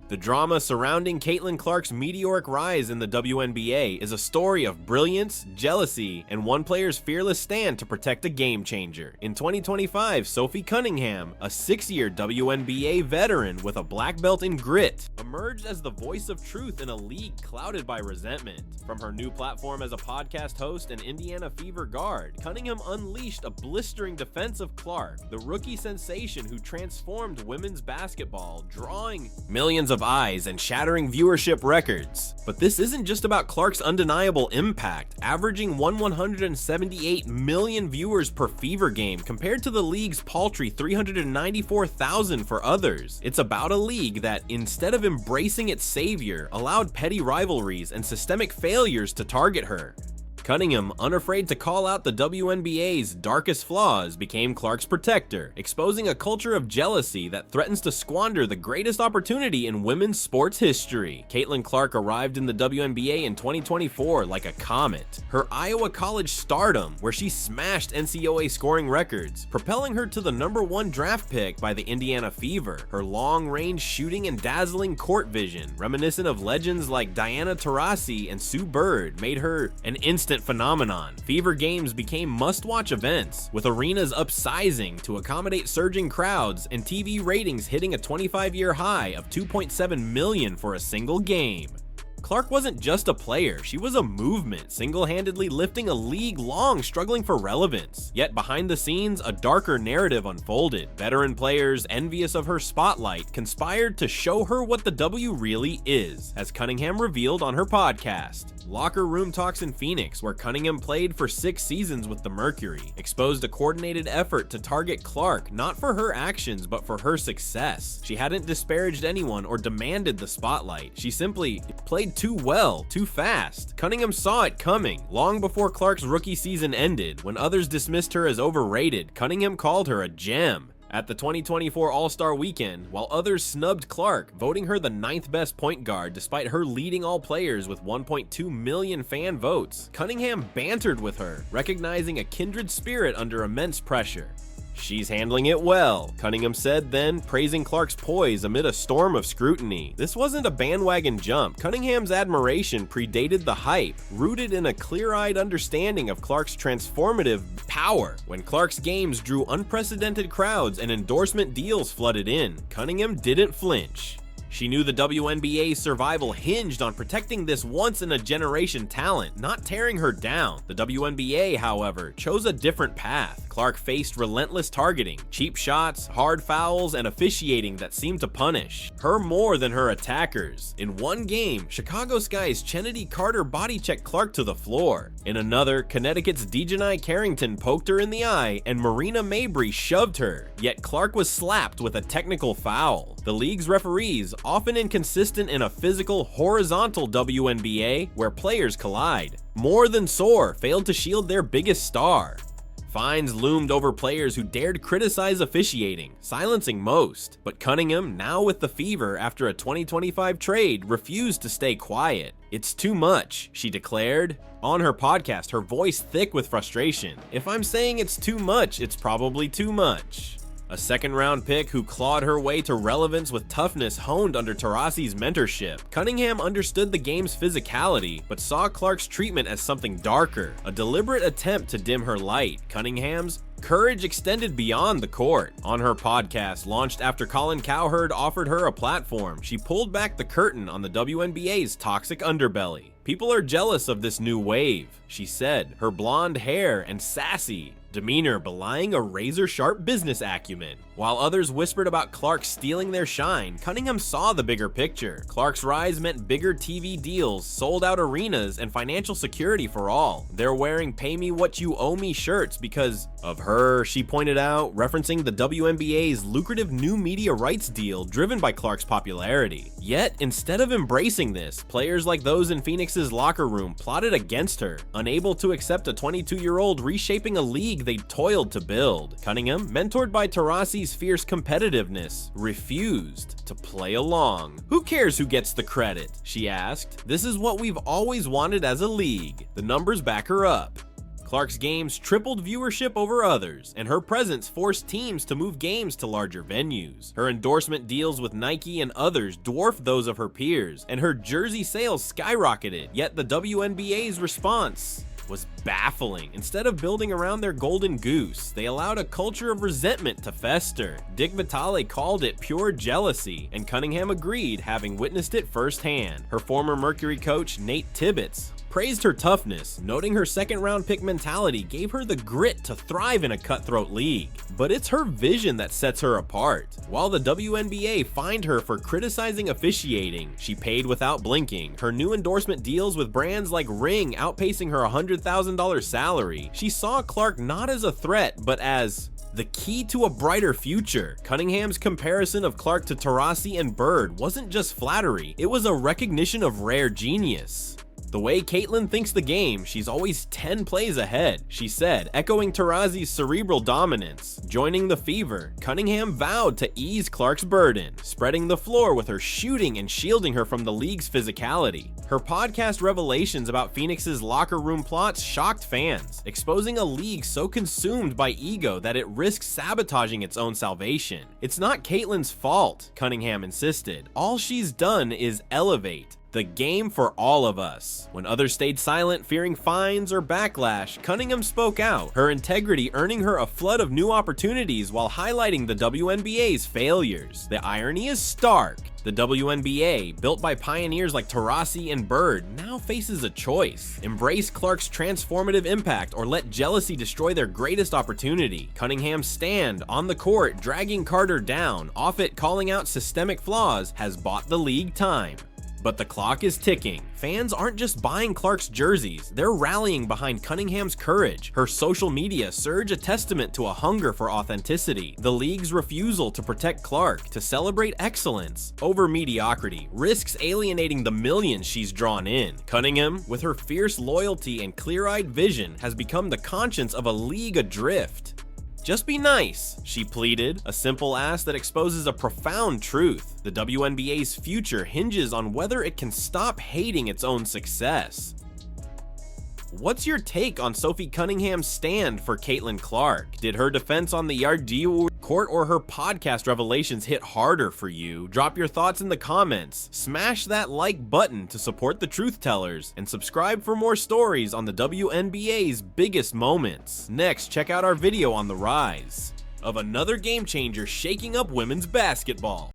The drama surrounding Caitlin Clark's meteoric rise in the WNBA is a story of brilliance, jealousy, and one player's fearless stand to protect a game changer. In 2025, Sophie Cunningham, a 6-year WNBA veteran with a black belt in grit, emerged as the voice of truth in a league clouded by resentment. From her new platform as a podcast host and Indiana Fever guard, Cunningham unleashed a blistering defense of Clark, the rookie sensation who transformed women's basketball, drawing millions of eyes and shattering viewership records. But this isn't just about Clark's undeniable impact, averaging 178 million viewers per Fever game compared to the league's paltry 394,000 for others. It's about a league that, instead of embracing its savior, allowed petty rivalries and systemic failures to target her. Cunningham, unafraid to call out the WNBA's darkest flaws, became Clark's protector, exposing a culture of jealousy that threatens to squander the greatest opportunity in women's sports history. Caitlin Clark arrived in the WNBA in 2024 like a comet. Her Iowa College stardom, where she smashed NCAA scoring records, propelling her to the #1 draft pick by the Indiana Fever. Her long-range shooting and dazzling court vision, reminiscent of legends like Diana Taurasi and Sue Bird, made her an instant phenomenon. Fever games became must-watch events, with arenas upsizing to accommodate surging crowds and TV ratings hitting a 25-year high of 2.7 million for a single game. Clark wasn't just a player, she was a movement, single-handedly lifting a league long struggling for relevance. Yet behind the scenes, a darker narrative unfolded. Veteran players, envious of her spotlight, conspired to show her what the W really is, as Cunningham revealed on her podcast. Locker Room Talks in Phoenix, where Cunningham played for 6 seasons with the Mercury, exposed a coordinated effort to target Clark not for her actions but for her success. She hadn't disparaged anyone or demanded the spotlight. She simply played too well, too fast. Cunningham saw it coming. Long before Clark's rookie season ended, when others dismissed her as overrated, Cunningham called her a gem. At the 2024 All-Star Weekend, while others snubbed Clark, voting her the 9th best point guard despite her leading all players with 1.2 million fan votes, Cunningham bantered with her, recognizing a kindred spirit under immense pressure. "She's handling it well," Cunningham said then, praising Clark's poise amid a storm of scrutiny. This wasn't a bandwagon jump. Cunningham's admiration predated the hype, rooted in a clear-eyed understanding of Clark's transformative power. When Clark's games drew unprecedented crowds and endorsement deals flooded in, Cunningham didn't flinch. She knew the WNBA's survival hinged on protecting this once-in-a-generation talent, not tearing her down. The WNBA, however, chose a different path. Clark faced relentless targeting, cheap shots, hard fouls, and officiating that seemed to punish her more than her attackers. In one game, Chicago Sky's Chennedy Carter body-checked Clark to the floor. In another, Connecticut's Dejanai Carrington poked her in the eye, and Marina Mabrey shoved her. Yet Clark was slapped with a technical foul. The league's referees, often inconsistent in a physical, horizontal WNBA where players collide, more than sore, failed to shield their biggest star. Fines loomed over players who dared criticize officiating, silencing most. But Cunningham, now with the Fever after a 2025 trade, refused to stay quiet. "It's too much," she declared. On her podcast, her voice thick with frustration. "If I'm saying it's too much, it's probably too much." A second-round pick who clawed her way to relevance with toughness honed under Taurasi's mentorship. Cunningham understood the game's physicality, but saw Clark's treatment as something darker, a deliberate attempt to dim her light. Cunningham's courage extended beyond the court. On her podcast, launched after Colin Cowherd offered her a platform, she pulled back the curtain on the WNBA's toxic underbelly. "People are jealous of this new wave," she said, her blonde hair and sassy demeanor belying a razor-sharp business acumen. While others whispered about Clark stealing their shine, Cunningham saw the bigger picture. Clark's rise meant bigger TV deals, sold-out arenas, and financial security for all. "They're wearing pay-me-what-you-owe-me shirts because of her," she pointed out, referencing the WNBA's lucrative new media rights deal driven by Clark's popularity. Yet, instead of embracing this, players like those in Phoenix's locker room plotted against her, unable to accept a 22-year-old reshaping a league they toiled to build. Cunningham, mentored by Taurasi's fierce competitiveness, refused to play along. "Who cares who gets the credit?" she asked. "This is what we've always wanted as a league. The numbers back her up." Clark's games tripled viewership over others, and her presence forced teams to move games to larger venues. Her endorsement deals with Nike and others dwarfed those of her peers, and her jersey sales skyrocketed, yet the WNBA's response was baffling. Instead of building around their golden goose, they allowed a culture of resentment to fester. Dick Vitale called it pure jealousy, and Cunningham agreed, having witnessed it firsthand. Her former Mercury coach, Nate Tibbetts, praised her toughness, noting her second-round pick mentality gave her the grit to thrive in a cutthroat league. But it's her vision that sets her apart. While the WNBA fined her for criticizing officiating, she paid without blinking. Her new endorsement deals with brands like Ring outpacing her $100,000 salary. She saw Clark not as a threat, but as the key to a brighter future. Cunningham's comparison of Clark to Taurasi and Bird wasn't just flattery, it was a recognition of rare genius. The way Caitlin thinks the game, she's always 10 plays ahead, she said, echoing Taurasi's cerebral dominance. Joining the fever, Cunningham vowed to ease Clark's burden, spreading the floor with her shooting and shielding her from the league's physicality. Her podcast revelations about Phoenix's locker room plots shocked fans, exposing a league so consumed by ego that it risks sabotaging its own salvation. It's not Caitlin's fault, Cunningham insisted. All she's done is elevate the game for all of us. When others stayed silent, fearing fines or backlash, Cunningham spoke out, her integrity earning her a flood of new opportunities while highlighting the WNBA's failures. The irony is stark. The WNBA, built by pioneers like Taurasi and Bird, now faces a choice. Embrace Clark's transformative impact or let jealousy destroy their greatest opportunity. Cunningham's stand on the court, dragging Carter down, off it calling out systemic flaws, has bought the league time. But the clock is ticking. Fans aren't just buying Clark's jerseys, they're rallying behind Cunningham's courage. Her social media surge a testament to a hunger for authenticity. The league's refusal to protect Clark, to celebrate excellence over mediocrity, risks alienating the millions she's drawn in. Cunningham, with her fierce loyalty and clear-eyed vision, has become the conscience of a league adrift. Just be nice, she pleaded, a simple ask that exposes a profound truth. The WNBA's future hinges on whether it can stop hating its own success. What's your take on Sophie Cunningham's stand for Caitlin Clark? Did her defense on the Yardie court or her podcast revelations hit harder for you? Drop your thoughts in the comments, smash that like button to support the truth tellers, and subscribe for more stories on the WNBA's biggest moments. Next, check out our video on the rise of another game changer shaking up women's basketball.